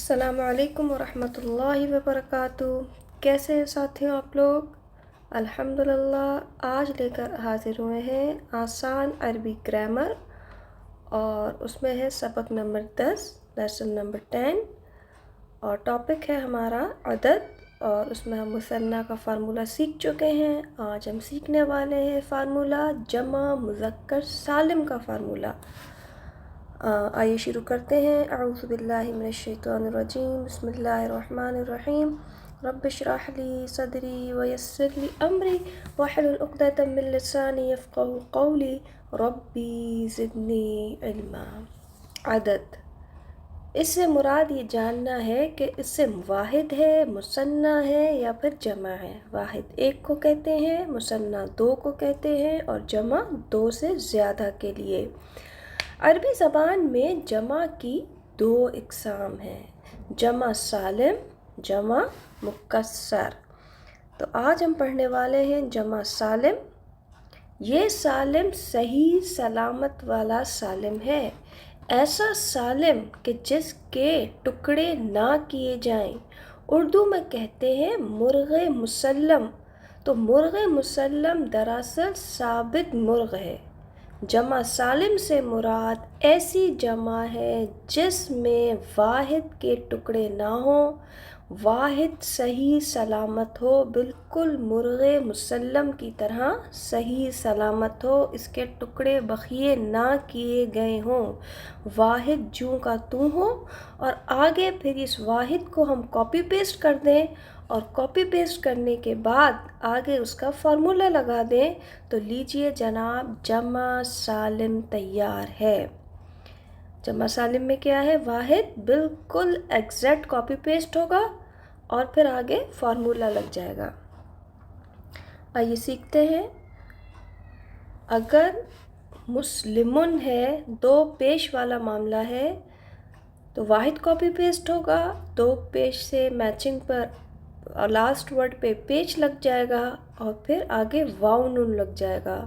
السلام علیکم ورحمۃ اللہ وبرکاتہ۔ کیسے ہیں ساتھیوں آپ لوگ؟ الحمدللہ آج لے کر حاضر ہوئے ہیں آسان عربی گرامر، اور اس میں ہے سبق نمبر 10 لیسن نمبر 10، اور ٹاپک ہے ہمارا عدد، اور اس میں ہم مثنیٰ کا فارمولہ سیکھ چکے ہیں۔ آج ہم سیکھنے والے ہیں فارمولہ جمع مذکر سالم کا فارمولہ۔ آئیے شروع کرتے ہیں۔ اعوذ باللہ من الشیطان الرجیم، بسم اللہ الرحمن الرحیم۔ رب اشرح لی صدری ویسر لی امری واحلل عقدۃ من لسانی یفقہوا قولی ربی زدنی علما۔ عدد، اس سے مراد یہ جاننا ہے کہ اس سے واحد ہے، مثنیٰ ہے یا پھر جمع ہے۔ واحد ایک کو کہتے ہیں، مثنیٰ دو کو کہتے ہیں، اور جمع دو سے زیادہ کے لیے۔ عربی زبان میں جمع کی دو اقسام ہیں، جمع سالم، جمع مکسر۔ تو آج ہم پڑھنے والے ہیں جمع سالم۔ یہ سالم صحیح سلامت والا سالم ہے، ایسا سالم کہ جس کے ٹکڑے نہ کیے جائیں۔ اردو میں کہتے ہیں مرغ مسلم، تو مرغ مسلم دراصل ثابت مرغ ہے۔ جمع سالم سے مراد ایسی جمع ہے جس میں واحد کے ٹکڑے نہ ہوں، واحد صحیح سلامت ہو، بالکل مرغ مسلم کی طرح صحیح سلامت ہو، اس کے ٹکڑے بخیے نہ کیے گئے ہوں، واحد جوں کا توں ہو، اور آگے پھر اس واحد کو ہم کاپی پیسٹ کر دیں، اور کاپی پیسٹ کرنے کے بعد آگے اس کا فارمولہ لگا دیں، تو لیجئے جناب جمع سالم تیار ہے۔ جمع سالم میں کیا ہے؟ واحد بالکل ایگزیکٹ کاپی پیسٹ ہوگا، اور پھر آگے فارمولہ لگ جائے گا۔ آئیے سیکھتے ہیں۔ اگر مسلمن ہے، دو پیش والا معاملہ ہے، تو واحد کاپی پیسٹ ہوگا، دو پیش سے میچنگ پر اور لاسٹ ورڈ پہ پیچ لگ جائے گا، اور پھر آگے واو نون لگ جائے گا۔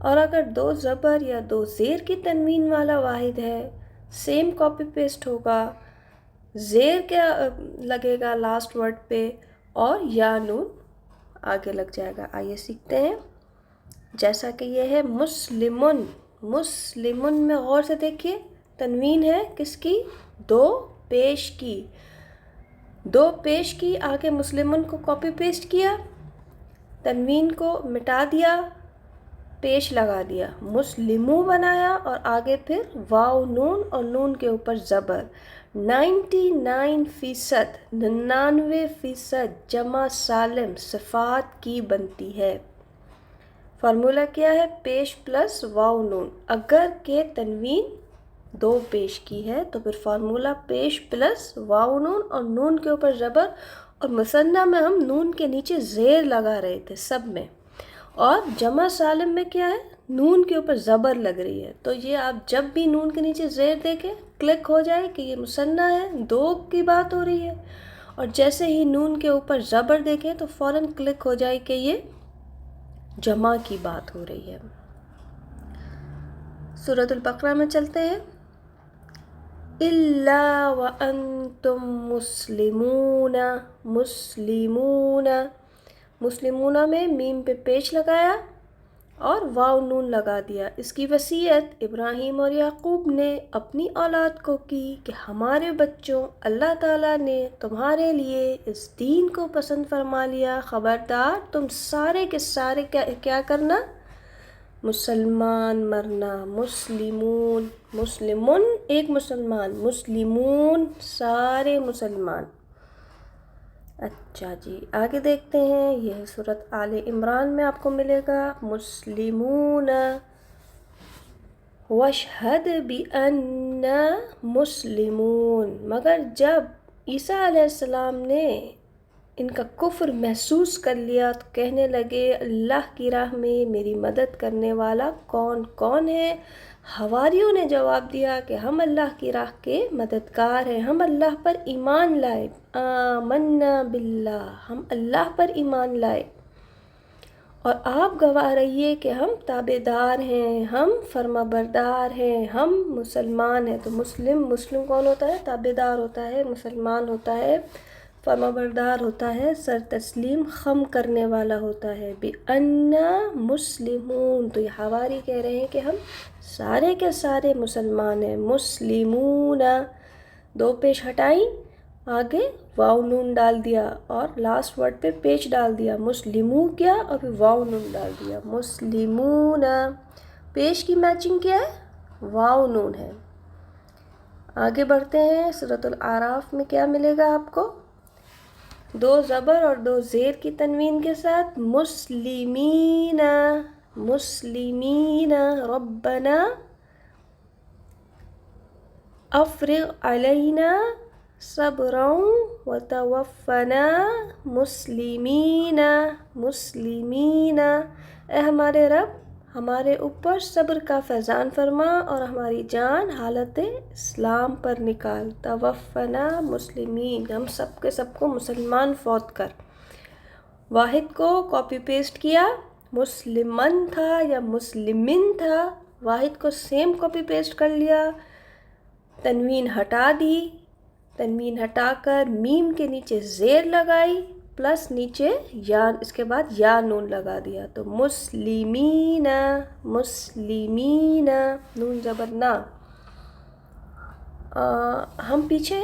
اور اگر دو زبر یا دو زیر کی تنوین والا واحد ہے، سیم کاپی پیسٹ ہوگا، زیر کیا لگے گا لاسٹ ورڈ پہ، اور یا نون آگے لگ جائے گا۔ آئیے سیکھتے ہیں۔ جیسا کہ یہ ہے مسلمن، مسلمن میں غور سے دیکھیے، تنوین ہے کس کی؟ دو پیش کی، دو پیش کی، آگے مسلمن کو کاپی پیسٹ کیا، تنوین کو مٹا دیا، پیش لگا دیا، مسلمو بنایا، اور آگے پھر واو نون اور نون کے اوپر زبر۔ 99% 99% جمع سالم صفات کی بنتی ہے۔ فارمولہ کیا ہے؟ پیش پلس واو نون۔ اگر کہ تنوین دو پیش کی ہے تو پھر فارمولہ پیش پلس واو نون اور نون کے اوپر زبر، اور مثنیٰ میں ہم نون کے نیچے زیر لگا رہے تھے سب میں، اور جمع سالم میں کیا ہے؟ نون کے اوپر زبر لگ رہی ہے۔ تو یہ آپ جب بھی نون کے نیچے زیر دیکھیں کلک ہو جائے کہ یہ مثنیٰ ہے، دو کی بات ہو رہی ہے، اور جیسے ہی نون کے اوپر زبر دیکھیں تو فوراً کلک ہو جائے کہ یہ جمع کی بات ہو رہی ہے۔ سورۃ البقرہ میں چلتے ہیں۔ الا وانتم مسلمون، مسلمون، مسلمون میں میم پہ پیچ لگایا اور واو نون لگا دیا۔ اس کی وصیت ابراہیم اور یعقوب نے اپنی اولاد کو کی کہ ہمارے بچوں، اللہ تعالیٰ نے تمہارے لیے اس دین کو پسند فرما لیا، خبردار تم سارے کے سارے کیا کرنا؟ مسلمان مرنا۔ مسلمون، مسلمن ایک مسلمان، مسلمون سارے مسلمان۔ اچھا جی، آگے دیکھتے ہیں۔ یہ ہے سورۃ آل عمران میں آپ کو ملے گا مسلمون واشہد بأننا مسلمون۔ مگر جب عیسیٰ علیہ السلام نے ان کا کفر محسوس کر لیا تو کہنے لگے اللہ کی راہ میں میری مدد کرنے والا کون کون ہے؟ حواریوں نے جواب دیا کہ ہم اللہ کی راہ کے مددگار ہیں، ہم اللہ پر ایمان لائے، آمنا باللہ، ہم اللہ پر ایمان لائے، اور آپ گواہ رہیے کہ ہم تابعدار ہیں، ہم فرما بردار ہیں، ہم مسلمان ہیں۔ تو مسلم کون ہوتا ہے؟ تابعدار ہوتا ہے، مسلمان ہوتا ہے، فرما بردار ہوتا ہے، سر تسلیم خم کرنے والا ہوتا ہے۔ بِأَنَّا مُسْلِمُونَ، تو یہ حواری کہہ رہے ہیں کہ ہم سارے کے سارے مسلمان ہیں۔ مسلمون، دو پیش ہٹائیں، آگے واو نون ڈال دیا اور لاسٹ ورڈ پہ پیچ ڈال دیا، مسلمو کیا اور پھر واو نون ڈال دیا، مسلمون۔ پیش کی میچنگ کیا ہے؟ واو نون ہے۔ آگے بڑھتے ہیں، سورۃ الاعراف میں کیا ملے گا آپ کو؟ دو زبر اور دو زیر کی تنوین کے ساتھ مسلمین، مسلمین، ربنا افرغ علینا صبرا وتوفنا مسلمین، مسلمین، اے ہمارے رب ہمارے اوپر صبر کا فیضان فرما اور ہماری جان حالت اسلام پر نکال، توفنا مسلمین، ہم سب کے سب کو مسلمان فوت کر۔ واحد کو کاپی پیسٹ کیا، مسلمن تھا یا مسلمن تھا، واحد کو سیم کاپی پیسٹ کر لیا، تنوین ہٹا دی، تنوین ہٹا کر میم کے نیچے زیر لگائی پلس نیچے یا، اس کے بعد یا نون لگا دیا، تو مسلمین، مسلمین، نون زبر نا۔ ہم پیچھے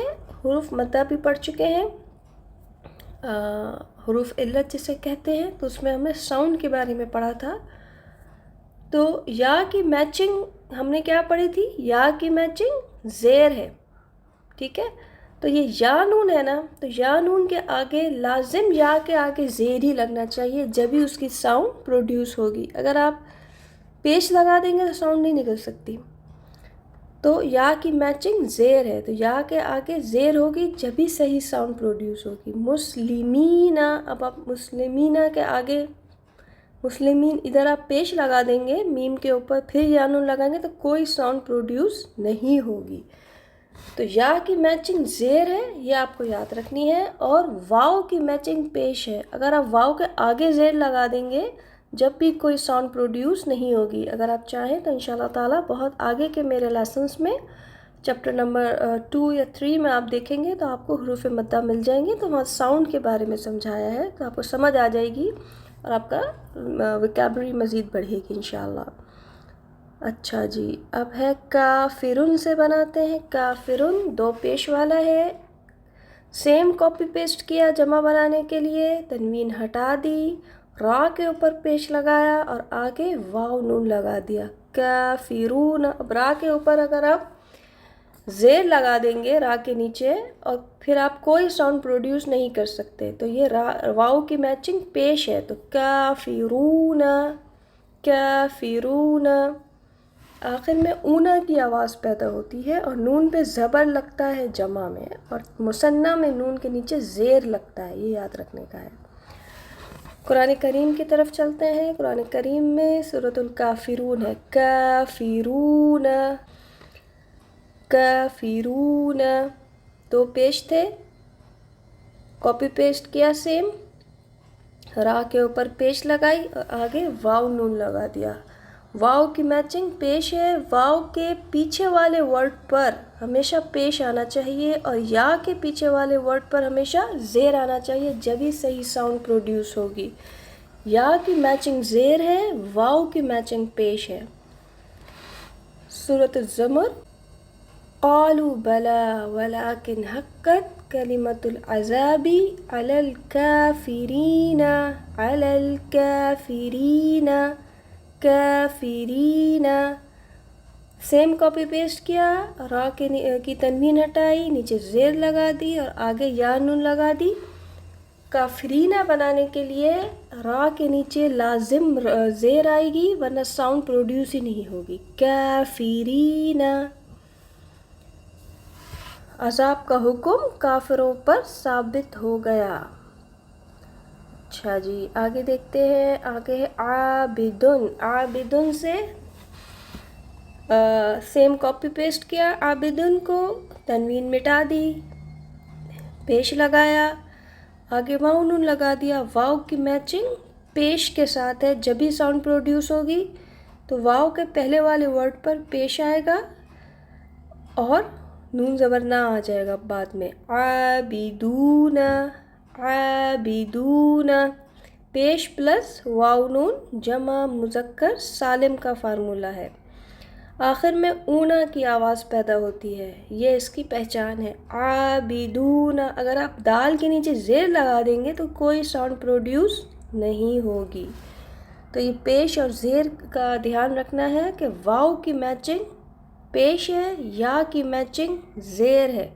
حروف مدہ بھی پڑھ چکے ہیں، حروف علت جسے کہتے ہیں، تو اس میں ہمیں ساؤنڈ کے بارے میں پڑھا تھا۔ تو یا کی میچنگ ہم نے کیا پڑھی تھی؟ یا کی میچنگ زیر ہے، ٹھیک ہے؟ تو یہ یا نون ہے نا، تو یا نون کے آگے لازم یا کے آگے زیر ہی لگنا چاہیے جب ہی اس کی ساؤنڈ پروڈیوس ہوگی۔ اگر آپ پیش لگا دیں گے تو ساؤنڈ نہیں نکل سکتی۔ تو یا کی میچنگ زیر ہے، تو یا کے آگے زیر ہوگی جب ہی صحیح ساؤنڈ پروڈیوس ہوگی۔ مسلمین، اب آپ مسلمین کے آگے مسلمین ادھر آپ پیش لگا دیں گے میم کے اوپر، پھر یا نون لگائیں گے تو کوئی ساؤنڈ پروڈیوس نہیں ہوگی۔ تو یا کی میچنگ زیر ہے، یہ آپ کو یاد رکھنی ہے، اور واو کی میچنگ پیش ہے۔ اگر آپ واو کے آگے زیر لگا دیں گے جب بھی کوئی ساؤنڈ پروڈیوس نہیں ہوگی۔ اگر آپ چاہیں تو انشاءاللہ تعالیٰ بہت آگے کے میرے لیسنس میں چیپٹر نمبر 2 یا 3 میں آپ دیکھیں گے تو آپ کو حروف مدہ مل جائیں گے، تو وہاں ساؤنڈ کے بارے میں سمجھایا ہے، تو آپ کو سمجھ آ جائے گی اور آپ کا ویکیبلری مزید بڑھے گی انشاءاللہ۔ اچھا جی، اب ہے کافرن سے بناتے ہیں۔ کافرن دو پیش والا ہے، سیم کاپی پیسٹ کیا جمع بنانے کے لیے، تنوین ہٹا دی، را کے اوپر پیش لگایا اور آگے واو نون لگا دیا، کافرون۔ اب را کے اوپر اگر آپ زیر لگا دیں گے را کے نیچے اور پھر آپ کوئی ساؤنڈ پروڈیوس نہیں کر سکتے، تو یہ واو کی میچنگ پیش ہے، تو کافرون، کافرون۔ آخر میں اونا کی آواز پیدا ہوتی ہے اور نون پہ زبر لگتا ہے جمع میں، اور مثنیٰ میں نون کے نیچے زیر لگتا ہے، یہ یاد رکھنے کا ہے۔ قرآن کریم کی طرف چلتے ہیں۔ قرآن کریم میں سورۃ الکافرون ہے، کافرون، کافرون، دو پیش تھے، کاپی پیسٹ کیا سیم، را کے اوپر پیش لگائی اور آگے واو نون لگا دیا۔ واو کی میچنگ پیش ہے، واو کے پیچھے والے ورڈ پر ہمیشہ پیش آنا چاہیے اور یا کے پیچھے والے ورڈ پر ہمیشہ زیر آنا چاہیے جب ہی صحیح ساؤنڈ پروڈیوس ہوگی۔ یا کی میچنگ زیر ہے، واو کی میچنگ پیش ہے۔ سورۃ الزمر، قالوا بلا ولكن حقت کلمۃ العذاب علی الکافرین، علی الکافرین، کافرین۔ سیم کاپی پیسٹ کیا، را کی تنوین ہٹائی، نیچے زیر لگا دی اور آگے یا نون لگا دی۔ کافرینہ بنانے کے لیے را کے نیچے لازم زیر آئے گی ورنہ ساؤنڈ پروڈیوس ہی نہیں ہوگی، کافرین۔ عذاب کا حکم کافروں پر ثابت ہو گیا۔ اچھا جی، آگے دیکھتے ہیں، آگے ہے عابدن۔ عابدن سے سیم کاپی پیسٹ کیا، عابدن کو تنوین مٹا دی، پیش لگایا، آگے واو نون لگا دیا، واو کی میچنگ پیش کے ساتھ ہے، جب بھی ساؤنڈ پروڈیوس ہوگی تو واو کے پہلے والے ورڈ پر پیش آئے گا اور نون زبر نہ آ جائے گا بعد میں. عابدون، عابدون، پیش پلس واو نون جمع مذکر سالم کا فارمولہ ہے. آخر میں اونا کی آواز پیدا ہوتی ہے، یہ اس کی پہچان ہے. عابدون، اگر آپ دال کے نیچے زیر لگا دیں گے تو کوئی ساؤنڈ پروڈیوس نہیں ہوگی. تو یہ پیش اور زیر کا دھیان رکھنا ہے کہ واو کی میچنگ پیش ہے، یا کی میچنگ زیر ہے،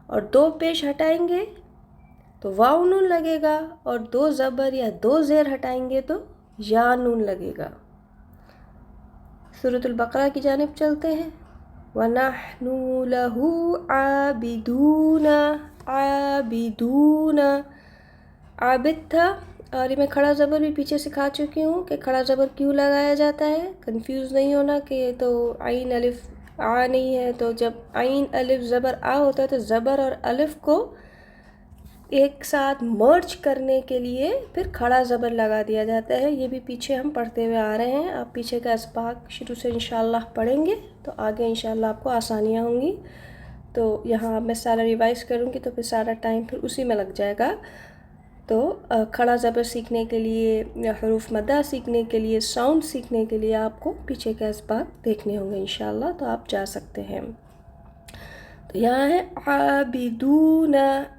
اور دو پیش ہٹائیں گے تو واو نون لگے گا، اور دو زبر یا دو زیر ہٹائیں گے تو یا نون لگے گا. سورۃ البقرہ کی جانب چلتے ہیں. وَنَحْنُ لَهُ عَابِدُونَ، عابدون، عابد تھا، اور یہ میں کھڑا زبر بھی پیچھے سکھا چکی ہوں کہ کھڑا زبر کیوں لگایا جاتا ہے. کنفیوز نہیں ہونا کہ یہ تو عین الف آ نہیں ہے، تو جب عین الف زبر آ ہوتا ہے تو زبر اور الف کو ایک ساتھ مرج کرنے کے لیے پھر کھڑا زبر لگا دیا جاتا ہے. یہ بھی پیچھے ہم پڑھتے ہوئے آ رہے ہیں. آپ پیچھے کا اسباق شروع سے انشاءاللہ پڑھیں گے تو آگے انشاءاللہ آپ کو آسانیاں ہوں گی. تو یہاں میں سارا ریوائز کروں گی تو پھر سارا ٹائم پھر اسی میں لگ جائے گا. تو کھڑا زبر سیکھنے کے لیے یا حروف مدہ سیکھنے کے لیے، ساؤنڈ سیکھنے کے لیے آپ کو پیچھے کے اسباق دیکھنے ہوں گے انشاءاللہ، تو آپ جا سکتے ہیں. تو یہاں ہے عابدون،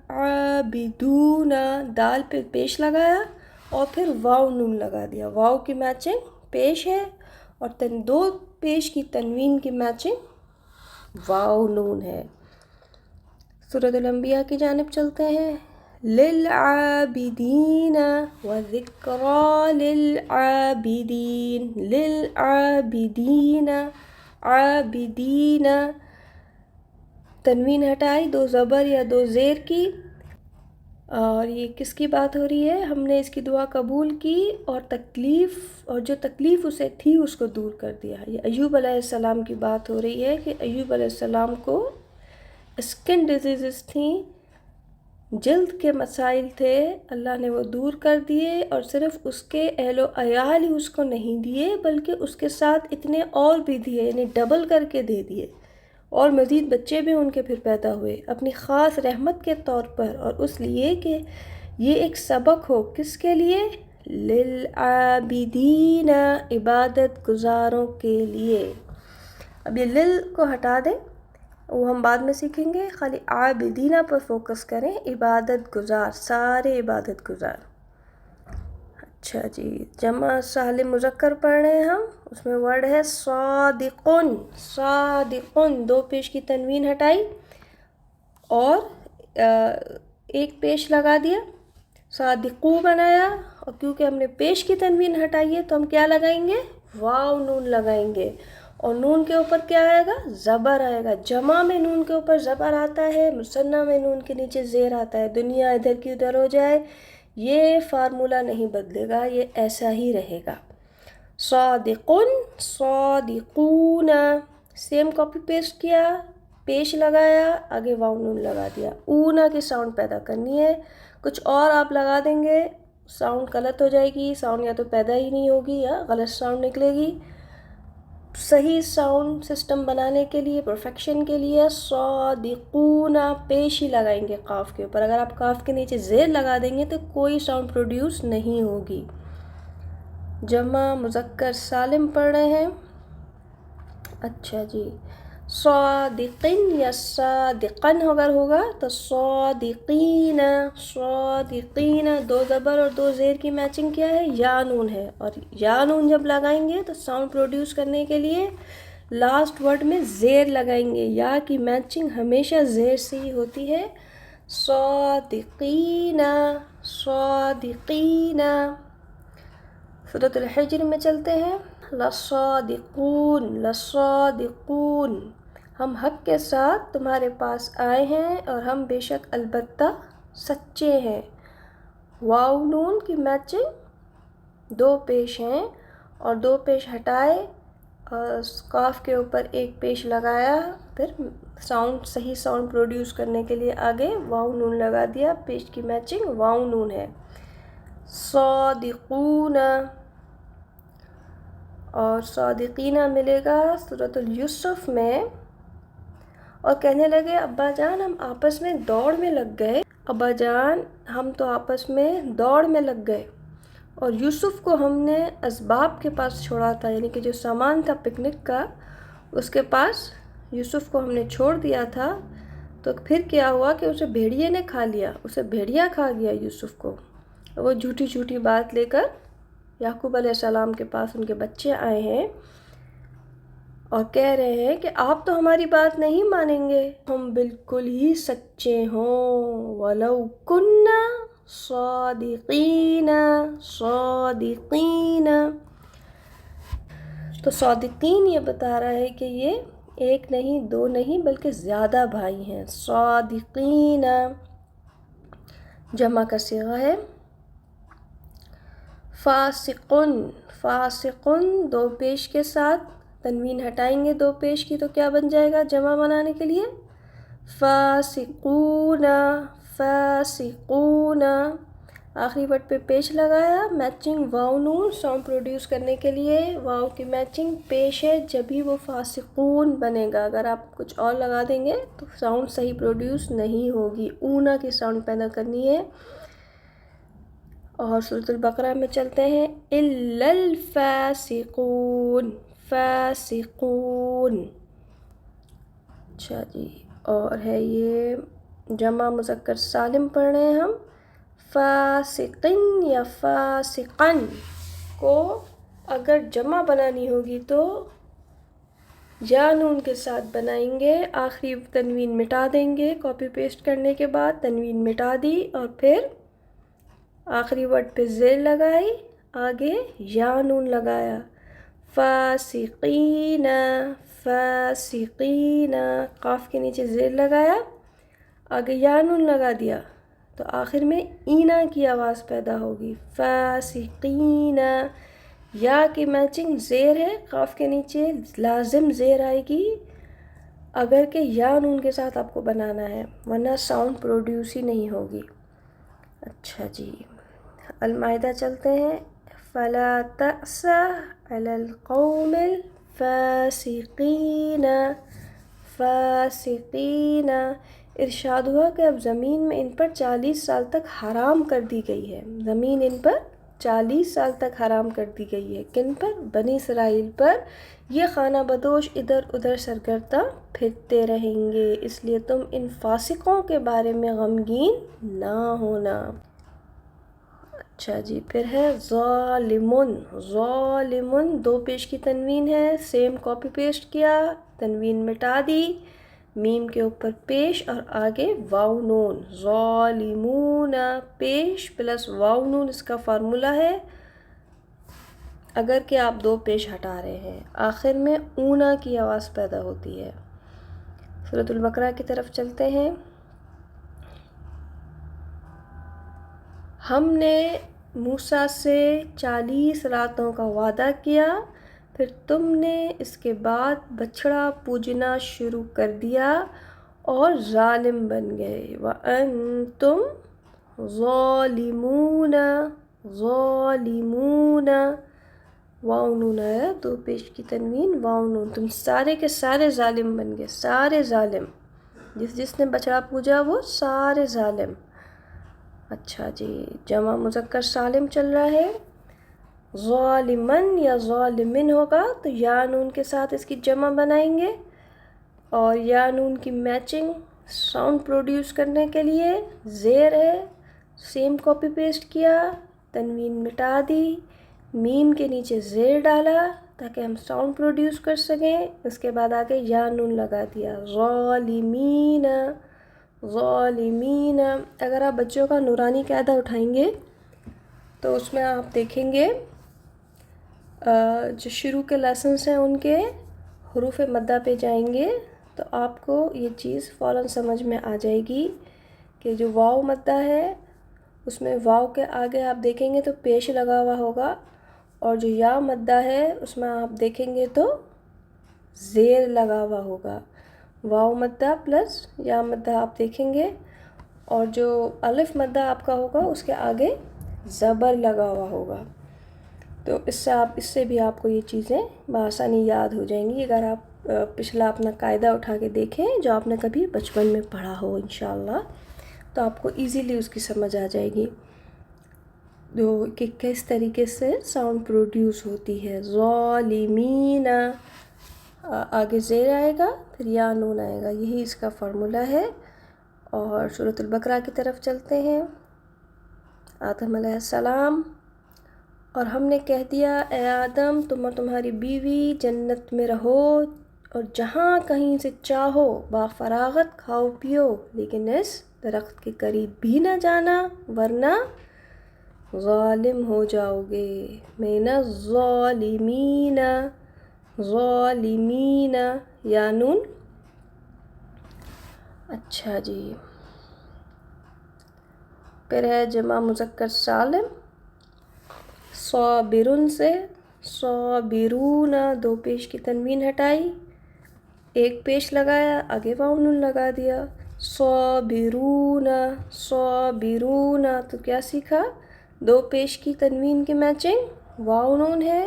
عابدون، دال پہ پیش لگایا اور پھر واو نون لگا دیا. واو کی میچنگ پیش ہے اور دو پیش کی تنوین کی میچنگ واو نون ہے. سورۃ الانبیاء کی جانب چلتے ہیں. للعابدین وذکریٰ للعابدین، للعابدین، عابدین، تنوین ہٹائی، دو زبر یا دو زیر کی. اور یہ کس کی بات ہو رہی ہے؟ ہم نے اس کی دعا قبول کی اور تکلیف، اور جو تکلیف اسے تھی اس کو دور کر دیا. یہ ایوب علیہ السلام کی بات ہو رہی ہے کہ ایوب علیہ السلام کو اسکن ڈیزیزز تھیں، جلد کے مسائل تھے، اللہ نے وہ دور کر دیے، اور صرف اس کے اہل و عیال ہی اس کو نہیں دیے بلکہ اس کے ساتھ اتنے اور بھی دیے، یعنی ڈبل کر کے دے دیے، اور مزید بچے بھی ان کے پھر پیدا ہوئے اپنی خاص رحمت کے طور پر، اور اس لیے کہ یہ ایک سبق ہو کس کے لیے؟ للعابدین، عبادت گزاروں کے لیے. اب یہ لل کو ہٹا دیں، وہ ہم بعد میں سیکھیں گے، خالی عابدینہ پر فوکس کریں. عبادت گزار، سارے عبادت گزار. اچھا جی، جمع سالم مذکر پڑھ رہے ہیں ہم، اس میں ورڈ ہے صادقن. صادقن، دو پیش کی تنوین ہٹائی اور ایک پیش لگا دیا، صادقو بنایا، اور کیونکہ ہم نے پیش کی تنوین ہٹائی ہے تو ہم کیا لگائیں گے؟ واو نون لگائیں گے، اور نون کے اوپر کیا آئے گا؟ زبر آئے گا. جمع میں نون کے اوپر زبر آتا ہے، مثنیٰ میں نون کے نیچے زیر آتا ہے. دنیا ادھر کی ادھر ہو جائے یہ فارمولہ نہیں بدلے گا، یہ ایسا ہی رہے گا. صادقن، صادقون، سیم کاپی پیسٹ کیا، پیش لگایا، آگے واو نون لگا دیا. اونا کی ساؤنڈ پیدا کرنی ہے، کچھ اور آپ لگا دیں گے ساؤنڈ غلط ہو جائے گی، ساؤنڈ یا تو پیدا ہی نہیں ہوگی یا غلط ساؤنڈ نکلے گی. صحیح ساؤنڈ سسٹم بنانے کے لیے، پرفیکشن کے لیے صادقون پیش ہی لگائیں گے قاف کے اوپر. اگر آپ قاف کے نیچے زیر لگا دیں گے تو کوئی ساؤنڈ پروڈیوس نہیں ہوگی. جمع مذکر سالم پڑھ رہے ہیں. اچھا جی، صادقین یا صادقن اگر ہوگا تو صادقین، صادقین، دو زبر اور دو زیر کی میچنگ کیا ہے؟ یا نون ہے، اور یا نون جب لگائیں گے تو ساؤنڈ پروڈیوس کرنے کے لیے لاسٹ ورڈ میں زیر لگائیں گے. یا کی میچنگ ہمیشہ زیر سے ہی ہوتی ہے. صادقین، صادقین. سورۃ الحجر میں چلتے ہیں. لصادقون، لصادقون، ہم حق کے ساتھ تمہارے پاس آئے ہیں اور ہم بے شک البتہ سچے ہیں. واو نون کی میچنگ دو پیش ہیں اور دو پیش ہٹائے اور قاف کے اوپر ایک پیش لگایا، پھر ساؤنڈ صحیح ساؤنڈ پروڈیوس کرنے کے لیے آگے واو نون لگا دیا. پیش کی میچنگ واو نون ہے. صادقون، اور صادقینہ ملے گا سورۃ یوسف میں. اور کہنے لگے ابا جان ہم آپس میں دوڑ میں لگ گئے، ابا جان ہم تو آپس میں دوڑ میں لگ گئے، اور یوسف کو ہم نے اسباب کے پاس چھوڑا تھا، یعنی کہ جو سامان تھا پکنک کا اس کے پاس یوسف کو ہم نے چھوڑ دیا تھا. تو پھر کیا ہوا کہ اسے بھیڑیے نے کھا لیا، اسے بھیڑیا کھا گیا یوسف کو. وہ جھوٹی جھوٹی بات لے کر یعقوب علیہ السلام کے پاس ان کے بچے آئے ہیں اور کہہ رہے ہیں کہ آپ تو ہماری بات نہیں مانیں گے، ہم بالکل ہی سچے ہوں. وَلَوْ كُنَّا صَادِقِينَ صَادِقِينَ. تو صادقین یہ بتا رہا ہے کہ یہ ایک نہیں دو نہیں بلکہ زیادہ بھائی ہیں. صادقین جمع کا صیغہ ہے. فاسقن، فاسقن دو پیش کے ساتھ، تنوین ہٹائیں گے دو پیش کی تو کیا بن جائے گا جمع بنانے کے لیے؟ فاسقون، فاسقون. آخری ورڈ پہ پیش لگایا، میچنگ واو نون ساؤنڈ پروڈیوس کرنے کے لیے واو کی میچنگ پیش ہے جبھی وہ فاسقون بنے گا. اگر آپ کچھ اور لگا دیں گے تو ساؤنڈ صحیح پروڈیوس نہیں ہوگی، اونا کی ساؤنڈ پیدا کرنی ہے. اور سورۃ البقرہ میں چلتے ہیں. الا الفاسقون، فاسقون. اچھا جی، اور ہے یہ جمع مذکر سالم پڑھ رہے ہیں ہم. فاسقن یا فاسقن کو اگر جمع بنانی ہوگی تو یا نون کے ساتھ بنائیں گے، آخری تنوین مٹا دیں گے. کاپی پیسٹ کرنے کے بعد تنوین مٹا دی اور پھر آخری ورڈ پہ زیر لگائی، آگے یا نون لگایا. فاسقین، فاسقین. قاف کے نیچے زیر لگایا، آگے یا نون لگا دیا تو آخر میں اینا کی آواز پیدا ہوگی. فاسقین. یا کی میچنگ زیر ہے، قاف کے نیچے لازم زیر آئے گی اگر کہ یا نون کے ساتھ آپ کو بنانا ہے، ورنہ ساؤنڈ پروڈیوس ہی نہیں ہوگی. اچھا جی، المائدہ چلتے ہیں. فلا تأس علی القوم الفاسقین، فاسقین. ارشاد ہوا کہ اب زمین میں ان پر 40 سال تک حرام کر دی گئی ہے، زمین ان پر 40 سال تک حرام کر دی گئی ہے. کن پر؟ بنی اسرائیل پر. یہ خانہ بدوش ادھر ادھر سرگردہ پھرتے رہیں گے، اس لیے تم ان فاسقوں کے بارے میں غمگین نہ ہونا. اچھا جی، پھر ہے ظالمن. ظالمن دو پیش کی تنوین ہے، سیم کاپی پیسٹ کیا، تنوین مٹا دی، میم کے اوپر پیش اور آگے واو نون. ظالمون پیش پلس واو نون اس کا فارمولا ہے اگر کہ آپ دو پیش ہٹا رہے ہیں، آخر میں اونا کی آواز پیدا ہوتی ہے. سورۃ البقرہ کی طرف چلتے ہیں. ہم نے موسیٰ سے 40 راتوں کا وعدہ کیا، پھر تم نے اس کے بعد بچھڑا پوجنا شروع کر دیا اور ظالم بن گئے. وَأَنْتُمْ ظَالِمُونَ، ظالمون. واو نون آیا، دو پیش کی تنوین واو نون. تم سارے کے سارے ظالم بن گئے، سارے ظالم. جس نے بچڑا پوجا وہ سارے ظالم. اچھا جی، جمع مذکر سالم چل رہا ہے. ظالمن یا ظالمن ہوگا تو یا نون کے ساتھ اس کی جمع بنائیں گے اور یا نون کی میچنگ ساؤنڈ پروڈیوس کرنے کے لیے زیر ہے، سیم کاپی پیسٹ کیا، تنوین مٹا دی، میم کے نیچے زیر ڈالا تاکہ ہم ساؤنڈ پروڈیوس کر سکیں. اس کے بعد آگے یا نون لگا دیا. ظالمین، ظالمین. اگر آپ بچوں کا نورانی قاعدہ اٹھائیں گے تو اس میں آپ دیکھیں گے جو شروع کے لیسنس ہیں ان کے حروف مدہ پہ جائیں گے تو آپ کو یہ چیز فوراً سمجھ میں آ جائے گی کہ جو واو مدہ ہے اس میں واو کے آگے آپ دیکھیں گے تو پیش لگا ہوا ہوگا، اور جو یا مدہ ہے اس میں آپ دیکھیں گے تو زیر لگا ہوا ہوگا. واو مدہ پلس یا مدہ آپ دیکھیں گے، اور جو الف مدہ آپ کا ہوگا اس کے آگے زبر لگا ہوا ہوگا. تو اس سے بھی آپ کو یہ چیزیں بآسانی یاد ہو جائیں گی اگر آپ پچھلا اپنا قاعدہ اٹھا کے دیکھیں جو آپ نے کبھی بچپن میں پڑھا ہو انشاءاللہ، تو آپ کو ایزیلی اس کی سمجھ آ جائے گی کہ کس طریقے سے ساؤنڈ پروڈیوس ہوتی ہے. ظالمین، آگے زیر آئے گا پھر یا نون آئے گا، یہی اس کا فارمولا ہے. اور سورۃ البقرہ کی طرف چلتے ہیں. آدم علیہ السلام، اور ہم نے کہہ دیا اے آدم تم اور تمہاری بیوی جنت میں رہو اور جہاں کہیں سے چاہو با فراغت کھاؤ پیو، لیکن اس درخت کے قریب بھی نہ جانا ورنہ ظالم ہو جاؤ گے. من الظالمین، ظالمین یا نون. اچھا جی، پھر ہے جمع مذکر سالم. صابرن سے صابرون، دو پیش کی تنوین ہٹائی، ایک پیش لگایا آگے واو نون لگا دیا. صابرون، صابرون، تو کیا سیکھا؟ دو پیش کی تنوین کی میچنگ واو نون ہے،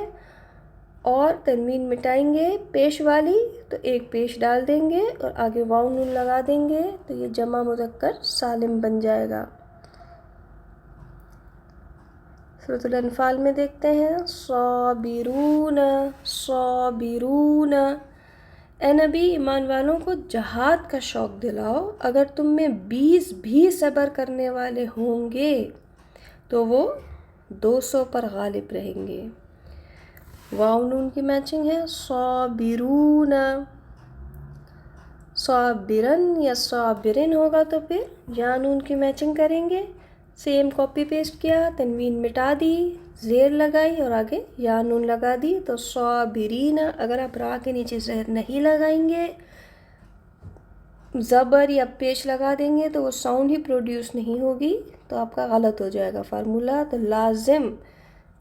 اور تنوین مٹائیں گے پیش والی تو ایک پیش ڈال دیں گے اور آگے واو نون لگا دیں گے، تو یہ جمع مذکر سالم بن جائے گا. سورۃ الانفال میں دیکھتے ہیں صابرون، صابرون. اے نبی ایمان والوں کو جہاد کا شوق دلاؤ، اگر تم میں 20 بھی صبر کرنے والے ہوں گے تو وہ 200 پر غالب رہیں گے. واو نون کی میچنگ ہے صابرون. صابرن یا صابرن ہوگا تو پھر یا نون کی میچنگ کریں گے. سیم کاپی پیسٹ کیا، تنوین مٹا دی، زیر لگائی اور آگے یا نون لگا دی، تو صابرین. اگر آپ را کے نیچے زیر نہیں لگائیں گے، زبر یا پیش لگا دیں گے تو وہ ساؤنڈ ہی پروڈیوس نہیں ہوگی، تو آپ کا غلط ہو جائے گا فارمولا. تو لازم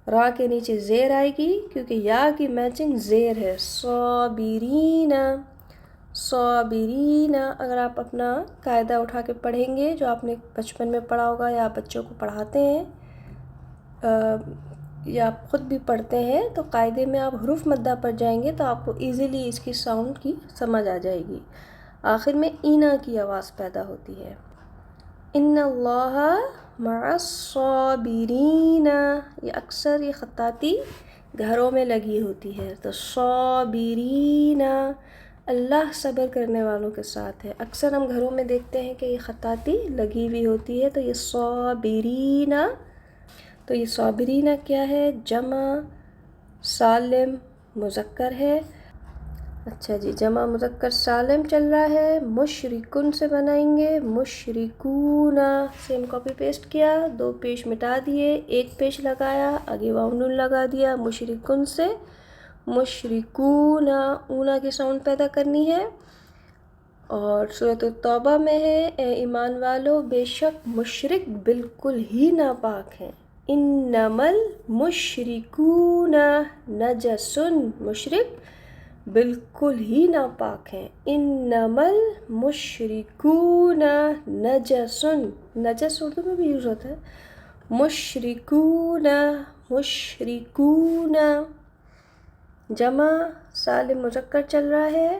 را کے نیچے زیر آئے گی کیونکہ یا کی میچنگ زیر ہے. صابرین، صابرین. اگر آپ اپنا قاعدہ اٹھا کے پڑھیں گے جو آپ نے بچپن میں پڑھا ہوگا یا آپ بچوں کو پڑھاتے ہیں یا آپ خود بھی پڑھتے ہیں، تو قاعدے میں آپ حروف مدہ پر جائیں گے تو آپ کو ایزیلی اس کی ساؤنڈ کی سمجھ آ جائے گی. آخر میں اینا کی آواز پیدا ہوتی ہے. ان اللہ مع الصابرین، یہ اکثر یہ خطاطی گھروں میں لگی ہوتی ہے، تو صابرین، اللہ صبر کرنے والوں کے ساتھ ہے. اکثر ہم گھروں میں دیکھتے ہیں کہ یہ خطاطی لگی ہوئی ہوتی ہے، تو یہ صابرین. تو یہ صابرین کیا ہے؟ جمع سالم مذکر ہے. اچھا جی، جمع مذکر سالم چل رہا ہے. مشرکن سے بنائیں گے مشرکون. سیم کاپی پیسٹ کیا، دو پیش مٹا دیے، ایک پیش لگایا آگے واو نون لگا دیا. مشرکن سے مشرکون، اونا کی ساؤنڈ پیدا کرنی ہے. اور سورۃ التوبہ میں ہے اے ایمان والو بے شک مشرک بالکل ہی ناپاک ہیں. انما المشرکون نجس، مشرک بالکل ہی ناپاک ہیں. انما المشرکون نجس، نجس اردو میں بھی یوز ہوتا ہے. مشرکون، مشرکون. جمع سالم مذکر چل رہا ہے.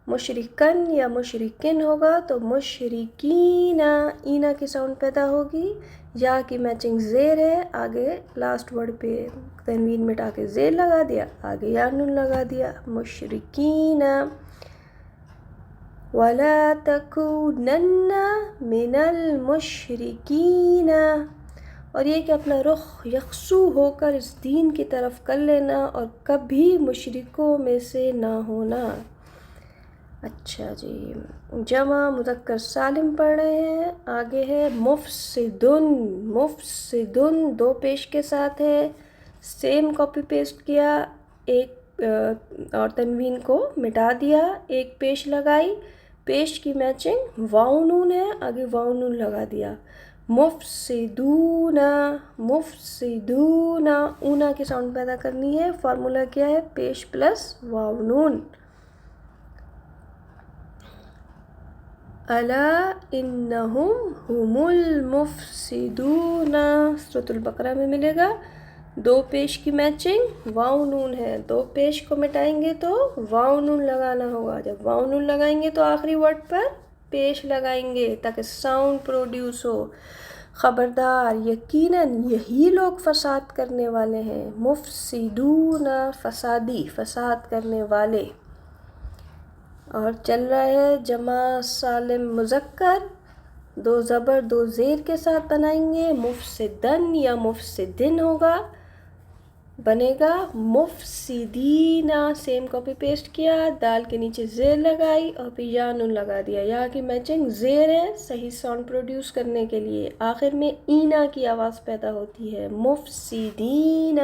مشرکن یا مشرکن ہوگا تو مشرکین، اینا کی ساؤنڈ پیدا ہوگی. یا کی میچنگ زیر ہے، آگے لاسٹ ورڈ پہ تنوین مٹا کے زیر لگا دیا، آگے یا نون لگا دیا. مشرکین. وَلَا تَكُونَنَّ مِنَ الْمُشْرِكِينَ، اور یہ کہ اپنا رخ یکسو ہو کر اس دین کی طرف کر لینا اور کبھی مشرکوں میں سے نہ ہونا. اچھا جی، جمع مذکر سالم پڑھ رہے ہیں. آگے ہے مفسدن، مفسدن دو پیش کے ساتھ ہے. سیم کاپی پیسٹ کیا، ایک اور تنوین کو مٹا دیا، ایک پیش لگائی، پیش کی میچنگ واو نون ہے، آگے واو نون لگا دیا. مفسدون، مفسدون. اونا کی ساؤنڈ پیدا کرنی ہے. فارمولا کیا ہے؟ پیش پلس واو نون. الا انہم هم المفسدون، سورۃ البقرہ میں ملے گا۔ دو پیش کی میچنگ واو نون ہے، دو پیش کو مٹائیں گے تو واو نون لگانا ہوگا، جب واو نون لگائیں گے تو آخری ورڈ پر پیش لگائیں گے تاکہ ساؤنڈ پروڈیوس ہو۔ خبردار، یقیناً یہی لوگ فساد کرنے والے ہیں، مفسدون فسادی، فساد کرنے والے۔ اور چل رہا ہے جمع سالم مذکر، دو زبر دو زیر کے ساتھ بنائیں گے، مفسدن یا مفسدن ہوگا، بنے گا مفسدین۔ سیم کاپی پیسٹ کیا، دال کے نیچے زیر لگائی اور پھر یا نون لگا دیا، یا کی میچنگ زیر ہے صحیح ساؤنڈ پروڈیوس کرنے کے لیے، آخر میں اینا کی آواز پیدا ہوتی ہے، مفسدین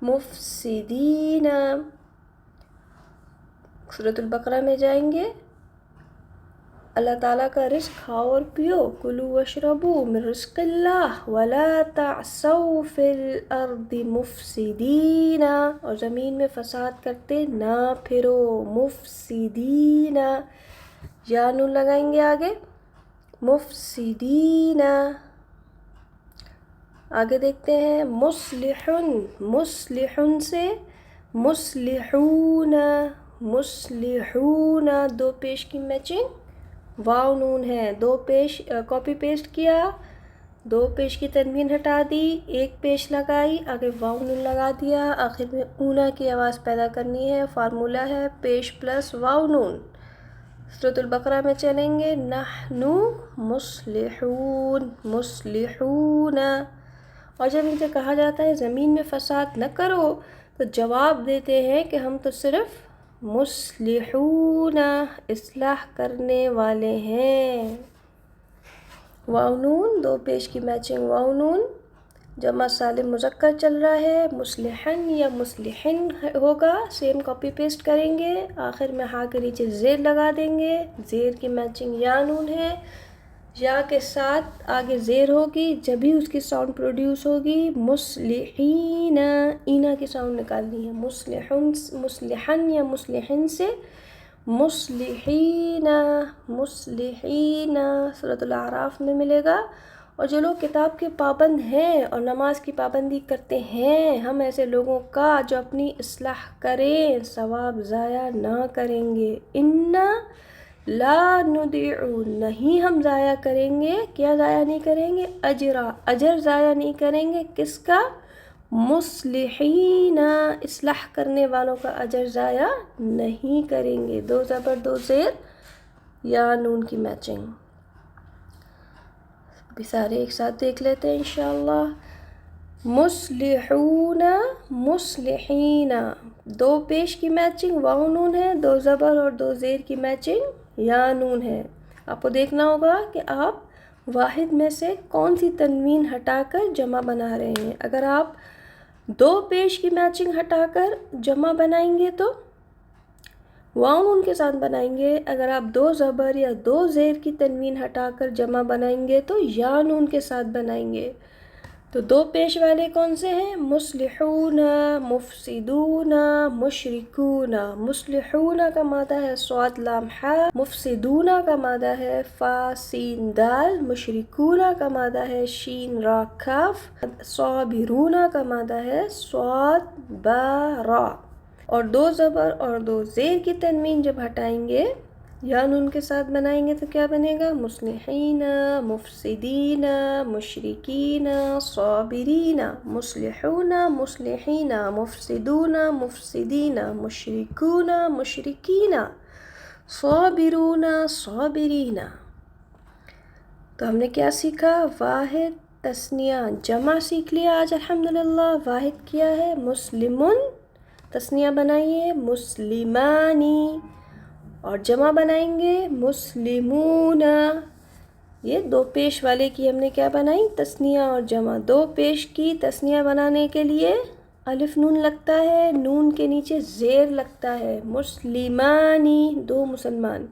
مفسدین۔ سورۃ البقرہ میں جائیں گے، اللہ تعالیٰ کا رزق کھاؤ اور پیو، کلوا واشربوا من رزق اللہ ولا تعثوا فی الارض مفسدین، اور زمین میں فساد کرتے نہ پھرو، مفسدین، یا نون لگائیں گے آگے، مفسدین۔ آگے دیکھتے ہیں مصلحن، مصلحن سے مصلحون، مصلحون، دو پیش کی میچنگ واو نون ہے، دو پیش کاپی پیسٹ کیا، دو پیش کی تنوین ہٹا دی، ایک پیش لگائی، آگے واو نون لگا دیا، آخر میں اونا کی آواز پیدا کرنی ہے، فارمولہ ہے پیش پلس واو نون۔ سورۃ البقرہ میں چلیں گے، نحن مصلحون، مصلحون۔ اور جب ان سے کہا جاتا ہے زمین میں فساد نہ کرو تو جواب دیتے ہیں کہ ہم تو صرف مصلحون، اصلاح کرنے والے ہیں۔ واو نون، دو پیش کی میچنگ واو نون، جمع سالم مذکر چل رہا ہے، مصلحن یا مصلحن ہوگا، سیم کاپی پیسٹ کریں گے، آخر میں ہا کے نیچے زیر لگا دیں گے، زیر کی میچنگ یا نون ہے، یا کے ساتھ آگے زیر ہوگی جبھی اس کی ساؤنڈ پروڈیوس ہوگی، مصلحین، اینا کی ساؤنڈ نکالنی ہے، مصلحن، مصلحن یا مصلحن سے مصلحین، مصلحین، سورۃ الاعراف میں ملے گا۔ اور جو لوگ کتاب کے پابند ہیں اور نماز کی پابندی کرتے ہیں، ہم ایسے لوگوں کا جو اپنی اصلاح کریں ثواب ضائع نہ کریں گے، انا لا نضیع، نہیں ہم ضائع کریں گے، کیا ضائع نہیں کریں گے، اجرا، اجر ضائع نہیں کریں گے، کس کا، مصلحین، اصلاح کرنے والوں کا اجر ضائع نہیں کریں گے، دو زبر دو زیر یا نون کی میچنگ۔ ابھی سارے ایک ساتھ دیکھ لیتے ہیں انشاءاللہ۔ مصلحون، مصلحین، دو پیش کی میچنگ واو نون ہے، دو زبر اور دو زیر کی میچنگ یا نون ہے۔ آپ کو دیکھنا ہوگا کہ آپ واحد میں سے کون سی تنوین ہٹا کر جمع بنا رہے ہیں۔ اگر آپ دو پیش کی میچنگ ہٹا کر جمع بنائیں گے تو واو نون کے ساتھ بنائیں گے، اگر آپ دو زبر یا دو زیر کی تنوین ہٹا کر جمع بنائیں گے تو یا نون کے ساتھ بنائیں گے۔ تو دو پیش والے کون سے ہیں، مصلحون، مفسدون، مشرکون۔ مصلحون کا مادہ ہے صاد لام ح، مفسدون کا مادہ ہے فا سین دال، مشرکون کا مادہ ہے شین را کاف، صابرون کا مادہ ہے صاد با را۔ اور دو زبر اور دو زیر کی تنوین جب ہٹائیں گے یا نون کے ساتھ بنائیں گے تو کیا بنے گا، مصلحین، مفسدین، مشرکین، صابرین، مصلحون، مصلحین، مفسدون، مفسدین، مشرکون، مشرکین، صابرون، صابرین۔ تو ہم نے کیا سیکھا، واحد، تثنیہ، جمع سیکھ لیا آج الحمدللہ۔ واحد کیا ہے مسلمن، تثنیہ بنائیے مسلمانی، اور جمع بنائیں گے مسلمون۔ یہ دو پیش والے کی ہم نے کیا بنائی، تثنیہ اور جمع۔ دو پیش کی تثنیہ بنانے کے لیے الف نون لگتا ہے، نون کے نیچے زیر لگتا ہے، مسلمانی، دو مسلمان،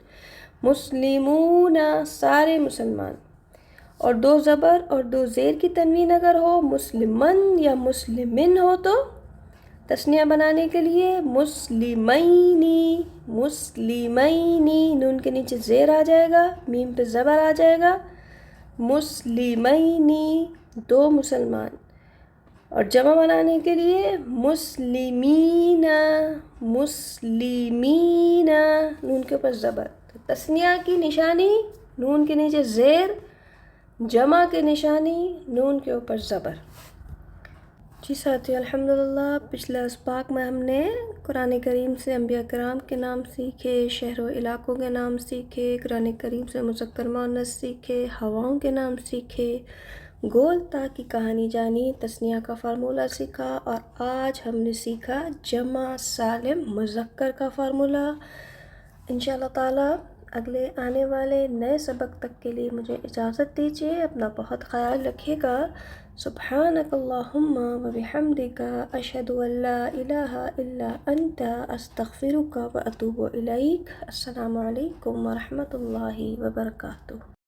مسلمون، سارے مسلمان۔ اور دو زبر اور دو زیر کی تنوین اگر ہو، مسلمن یا مسلمن ہو تو تثنیہ بنانے کے لیے مسلمینی، مسلمینی، نون کے نیچے زیر آ جائے گا، میم پہ زبر آ جائے گا، مسلمینی، دو مسلمان. اور جمع بنانے کے لیے مسلمین، مسلمین، نون کے اوپر زبر. تثنیہ کی نشانی نون کے نیچے زیر، جمع کی نشانی نون کے اوپر زبر. جی ساتھیو، الحمدللہ پچھلے اسباق میں ہم نے قرآن کریم سے انبیاء کرام کے نام سیکھے، شہر و علاقوں کے نام سیکھے، قرآن کریم سے مذکر مؤنث سیکھے، ہواؤں کے نام سیکھے، گول تا کی کہانی جانی، تثنیہ کا فارمولہ سیکھا، اور آج ہم نے سیکھا جمع سالم مذکر کا فارمولہ. انشاءاللہ تعالی اگلے آنے والے نئے سبق تک کے لیے مجھے اجازت دیجیے. اپنا بہت خیال رکھیے گا. سبحانک اللہم و بحمدک، اشہد ان لا الہ الا انت، استغفرک و اتوب الیک. السلام علیکم ورحمۃ اللہ وبرکاتہ.